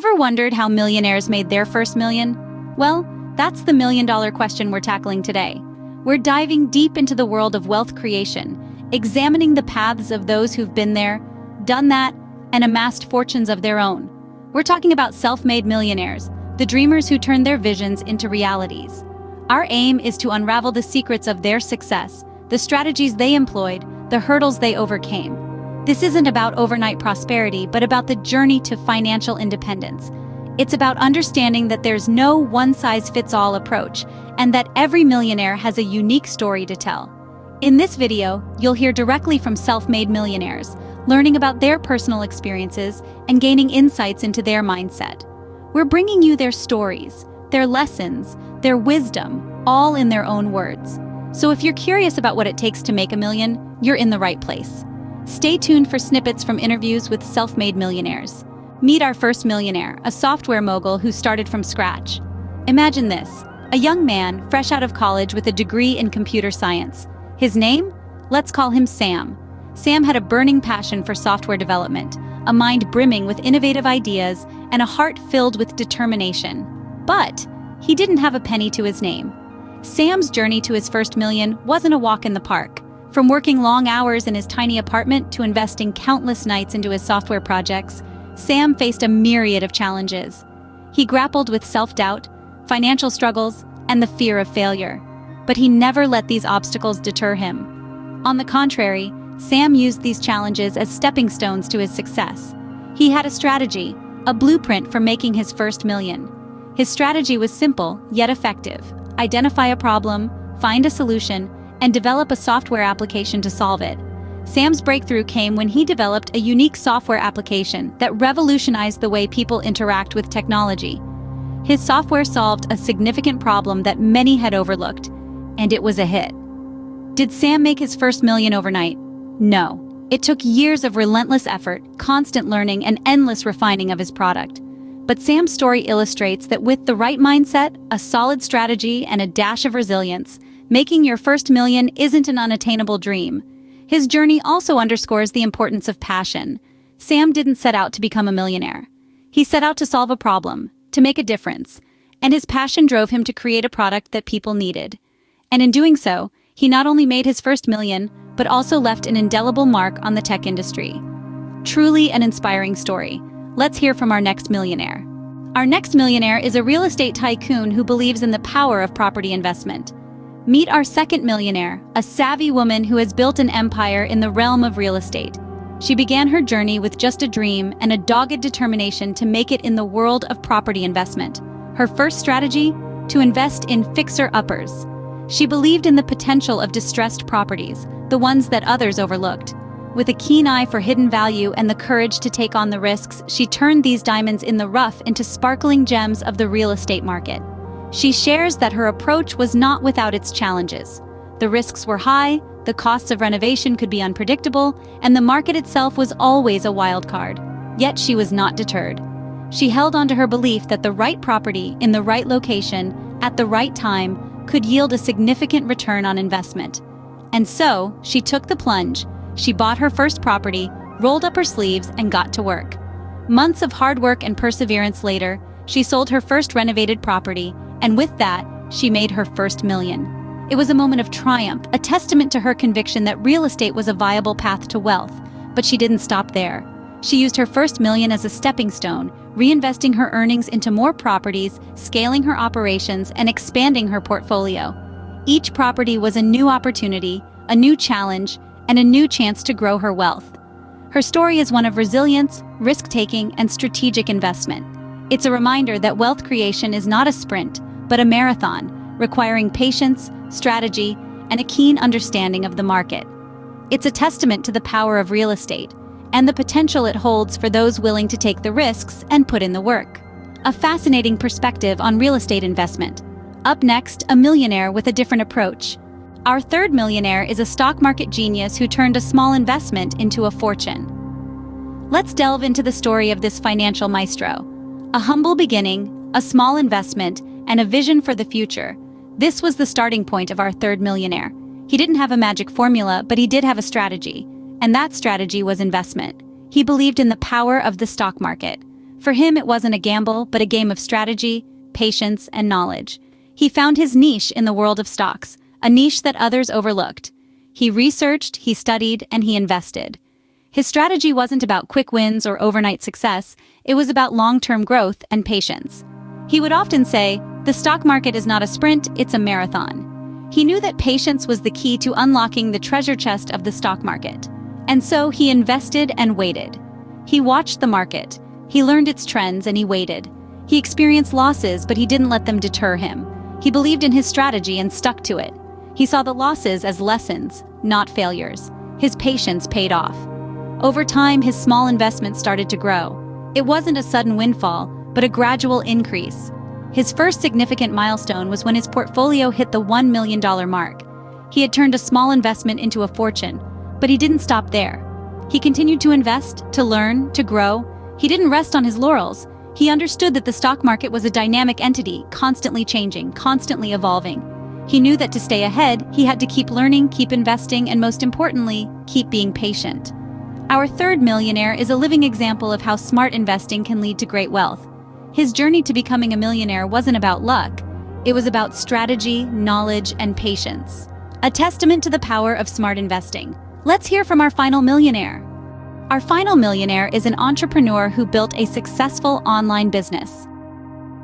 Ever wondered how millionaires made their first million? Well, that's the million-dollar question we're tackling today. We're diving deep into the world of wealth creation, examining the paths of those who've been there, done that, and amassed fortunes of their own. We're talking about self-made millionaires, the dreamers who turned their visions into realities. Our aim is to unravel the secrets of their success, the strategies they employed, the hurdles they overcame. This isn't about overnight prosperity, but about the journey to financial independence. It's about understanding that there's no one-size-fits-all approach, and that every millionaire has a unique story to tell. In this video, you'll hear directly from self-made millionaires, learning about their personal experiences and gaining insights into their mindset. We're bringing you their stories, their lessons, their wisdom, all in their own words. So if you're curious about what it takes to make a million, you're in the right place. Stay tuned for snippets from interviews with self-made millionaires. Meet our first millionaire, a software mogul who started from scratch. Imagine this, a young man fresh out of college with a degree in computer science. His name? Let's call him Sam. Sam had a burning passion for software development, a mind brimming with innovative ideas, and a heart filled with determination. But he didn't have a penny to his name. Sam's journey to his first million wasn't a walk in the park. From working long hours in his tiny apartment to investing countless nights into his software projects, Sam faced a myriad of challenges. He grappled with self-doubt, financial struggles, and the fear of failure. But he never let these obstacles deter him. On the contrary, Sam used these challenges as stepping stones to his success. He had a strategy, a blueprint for making his first million. His strategy was simple, yet effective. Identify a problem, find a solution, and develop a software application to solve it. Sam's breakthrough came when he developed a unique software application that revolutionized the way people interact with technology. His software solved a significant problem that many had overlooked, and it was a hit. Did Sam make his first million overnight? No. It took years of relentless effort, constant learning, and endless refining of his product. But Sam's story illustrates that with the right mindset, a solid strategy, and a dash of resilience, making your first million isn't an unattainable dream. His journey also underscores the importance of passion. Sam didn't set out to become a millionaire. He set out to solve a problem, to make a difference, and his passion drove him to create a product that people needed. And in doing so, he not only made his first million, but also left an indelible mark on the tech industry. Truly an inspiring story. Let's hear from our next millionaire. Our next millionaire is a real estate tycoon who believes in the power of property investment. Meet our second millionaire, a savvy woman who has built an empire in the realm of real estate. She began her journey with just a dream and a dogged determination to make it in the world of property investment. Her first strategy? To invest in fixer-uppers. She believed in the potential of distressed properties, the ones that others overlooked. With a keen eye for hidden value and the courage to take on the risks, she turned these diamonds in the rough into sparkling gems of the real estate market. She shares that her approach was not without its challenges. The risks were high, the costs of renovation could be unpredictable, and the market itself was always a wild card. Yet she was not deterred. She held on to her belief that the right property in the right location at the right time could yield a significant return on investment. And so, she took the plunge. She bought her first property, rolled up her sleeves, and got to work. Months of hard work and perseverance later, she sold her first renovated property, and with that, she made her first million. It was a moment of triumph, a testament to her conviction that real estate was a viable path to wealth. But she didn't stop there. She used her first million as a stepping stone, reinvesting her earnings into more properties, scaling her operations, and expanding her portfolio. Each property was a new opportunity, a new challenge, and a new chance to grow her wealth. Her story is one of resilience, risk-taking, and strategic investment. It's a reminder that wealth creation is not a sprint, but a marathon, requiring patience, strategy, and a keen understanding of the market. It's a testament to the power of real estate and the potential it holds for those willing to take the risks and put in the work. A fascinating perspective on real estate investment. Up next, a millionaire with a different approach. Our third millionaire is a stock market genius who turned a small investment into a fortune. Let's delve into the story of this financial maestro. A humble beginning, a small investment, and a vision for the future. This was the starting point of our third millionaire. He didn't have a magic formula, but he did have a strategy. And that strategy was investment. He believed in the power of the stock market. For him, it wasn't a gamble, but a game of strategy, patience, and knowledge. He found his niche in the world of stocks, a niche that others overlooked. He researched, he studied, and he invested. His strategy wasn't about quick wins or overnight success, it was about long-term growth and patience. He would often say, "The stock market is not a sprint, it's a marathon." He knew that patience was the key to unlocking the treasure chest of the stock market. And so he invested and waited. He watched the market. He learned its trends and he waited. He experienced losses, but he didn't let them deter him. He believed in his strategy and stuck to it. He saw the losses as lessons, not failures. His patience paid off. Over time, his small investments started to grow. It wasn't a sudden windfall, but a gradual increase. His first significant milestone was when his portfolio hit the $1 million mark. He had turned a small investment into a fortune, but he didn't stop there. He continued to invest, to learn, to grow. He didn't rest on his laurels. He understood that the stock market was a dynamic entity, constantly changing, constantly evolving. He knew that to stay ahead, he had to keep learning, keep investing, and most importantly, keep being patient. Our third millionaire is a living example of how smart investing can lead to great wealth. His journey to becoming a millionaire wasn't about luck. It was about strategy, knowledge, and patience. A testament to the power of smart investing. Let's hear from our final millionaire. Our final millionaire is an entrepreneur who built a successful online business.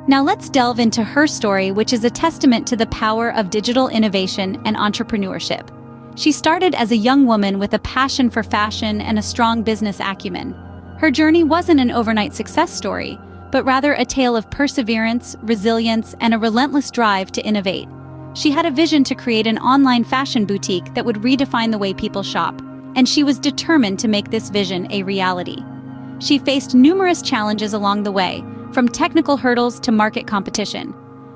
Now let's delve into her story, which is a testament to the power of digital innovation and entrepreneurship. She started as a young woman with a passion for fashion and a strong business acumen. Her journey wasn't an overnight success story, but rather a tale of perseverance, resilience, and a relentless drive to innovate. She had a vision to create an online fashion boutique that would redefine the way people shop, and she was determined to make this vision a reality. She faced numerous challenges along the way, from technical hurdles to market competition.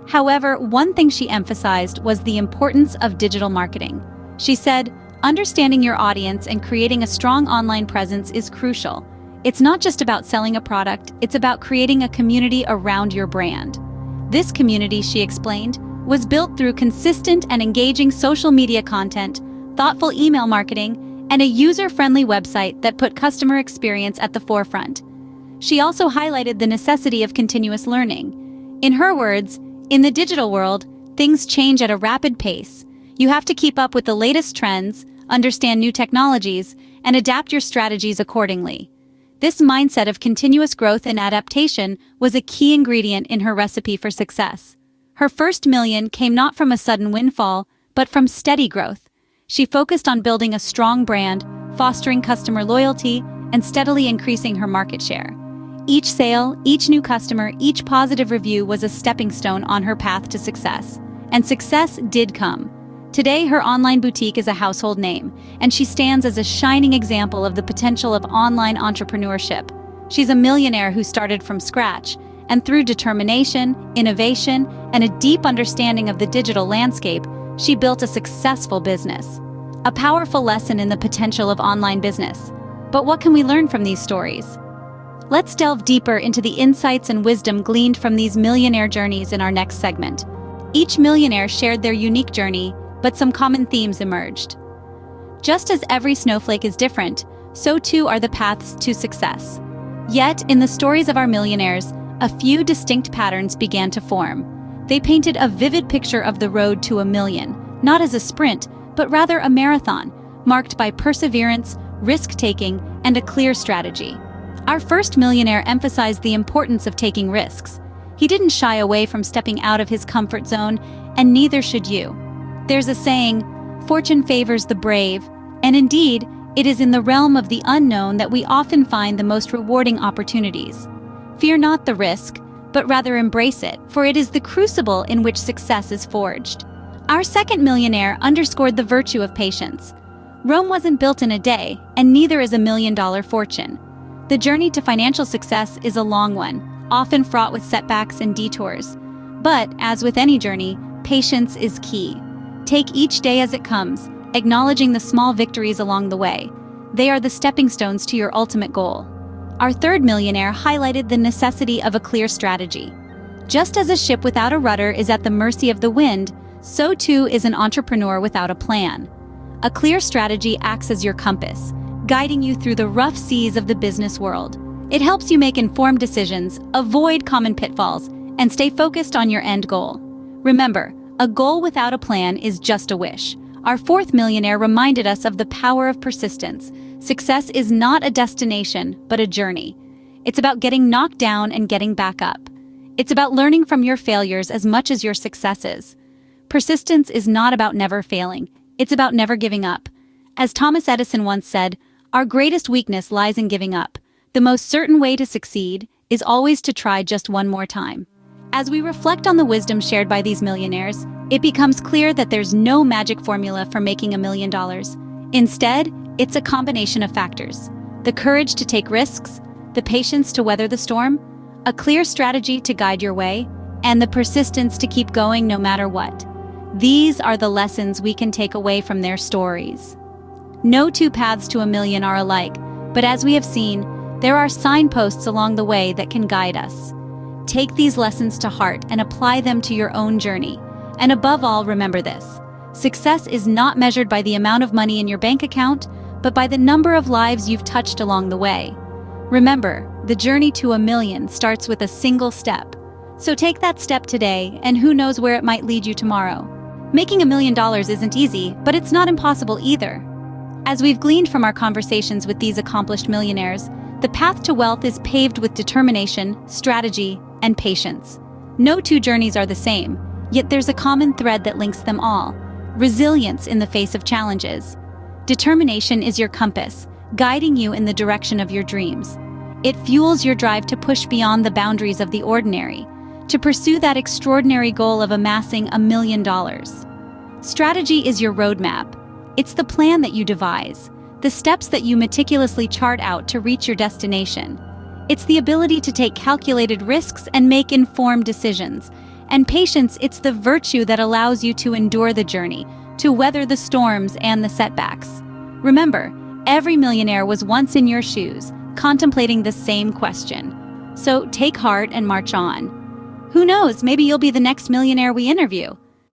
However, one thing she emphasized was the importance of digital marketing. She said, "Understanding your audience and creating a strong online presence is crucial. It's not just about selling a product, it's about creating a community around your brand." This community, she explained, was built through consistent and engaging social media content, thoughtful email marketing, and a user-friendly website that put customer experience at the forefront. She also highlighted the necessity of continuous learning. In her words, "In the digital world, things change at a rapid pace. You have to keep up with the latest trends, understand new technologies, and adapt your strategies accordingly." This mindset of continuous growth and adaptation was a key ingredient in her recipe for success. Her first million came not from a sudden windfall, but from steady growth. She focused on building a strong brand, fostering customer loyalty, and steadily increasing her market share. Each sale, each new customer, each positive review was a stepping stone on her path to success. And success did come. Today, her online boutique is a household name, and she stands as a shining example of the potential of online entrepreneurship. She's a millionaire who started from scratch, and through determination, innovation, and a deep understanding of the digital landscape, she built a successful business. A powerful lesson in the potential of online business. But what can we learn from these stories? Let's delve deeper into the insights and wisdom gleaned from these millionaire journeys in our next segment. Each millionaire shared their unique journey, but some common themes emerged. Just as every snowflake is different, so too are the paths to success. Yet, in the stories of our millionaires, a few distinct patterns began to form. They painted a vivid picture of the road to a million, not as a sprint, but rather a marathon, marked by perseverance, risk-taking, and a clear strategy. Our first millionaire emphasized the importance of taking risks. He didn't shy away from stepping out of his comfort zone, and neither should you. There's a saying, "Fortune favors the brave," and indeed, it is in the realm of the unknown that we often find the most rewarding opportunities. Fear not the risk, but rather embrace it, for it is the crucible in which success is forged. Our second millionaire underscored the virtue of patience. Rome wasn't built in a day, and neither is a million-dollar fortune. The journey to financial success is a long one, often fraught with setbacks and detours. But, as with any journey, patience is key. Take each day as it comes, acknowledging the small victories along the way. They are the stepping stones to your ultimate goal. Our third millionaire highlighted the necessity of a clear strategy. Just as a ship without a rudder is at the mercy of the wind, so too is an entrepreneur without a plan. A clear strategy acts as your compass, guiding you through the rough seas of the business world. It helps you make informed decisions, avoid common pitfalls, and stay focused on your end goal. Remember, a goal without a plan is just a wish. Our fourth millionaire reminded us of the power of persistence. Success is not a destination, but a journey. It's about getting knocked down and getting back up. It's about learning from your failures as much as your successes. Persistence is not about never failing. It's about never giving up. As Thomas Edison once said, our greatest weakness lies in giving up. The most certain way to succeed is always to try just one more time. As we reflect on the wisdom shared by these millionaires, it becomes clear that there's no magic formula for making $1 million. Instead, it's a combination of factors: the courage to take risks, the patience to weather the storm, a clear strategy to guide your way, and the persistence to keep going no matter what. These are the lessons we can take away from their stories. No two paths to $1 million are alike, but as we have seen, there are signposts along the way that can guide us. Take these lessons to heart and apply them to your own journey. And above all, remember this: success is not measured by the amount of money in your bank account, but by the number of lives you've touched along the way. Remember, the journey to $1 million starts with a single step. So take that step today, and who knows where it might lead you tomorrow. Making $1 million isn't easy, but it's not impossible either. As we've gleaned from our conversations with these accomplished millionaires, the path to wealth is paved with determination, strategy, and patience. No two journeys are the same, yet there's a common thread that links them all: resilience in the face of challenges. Determination is your compass, guiding you in the direction of your dreams. It fuels your drive to push beyond the boundaries of the ordinary, to pursue that extraordinary goal of amassing $1 million. Strategy is your roadmap. It's the plan that you devise, the steps that you meticulously chart out to reach your destination. It's the ability to take calculated risks and make informed decisions. And patience, it's the virtue that allows you to endure the journey, to weather the storms and the setbacks. Remember, every millionaire was once in your shoes, contemplating the same question. So take heart and march on. Who knows, maybe you'll be the next millionaire we interview.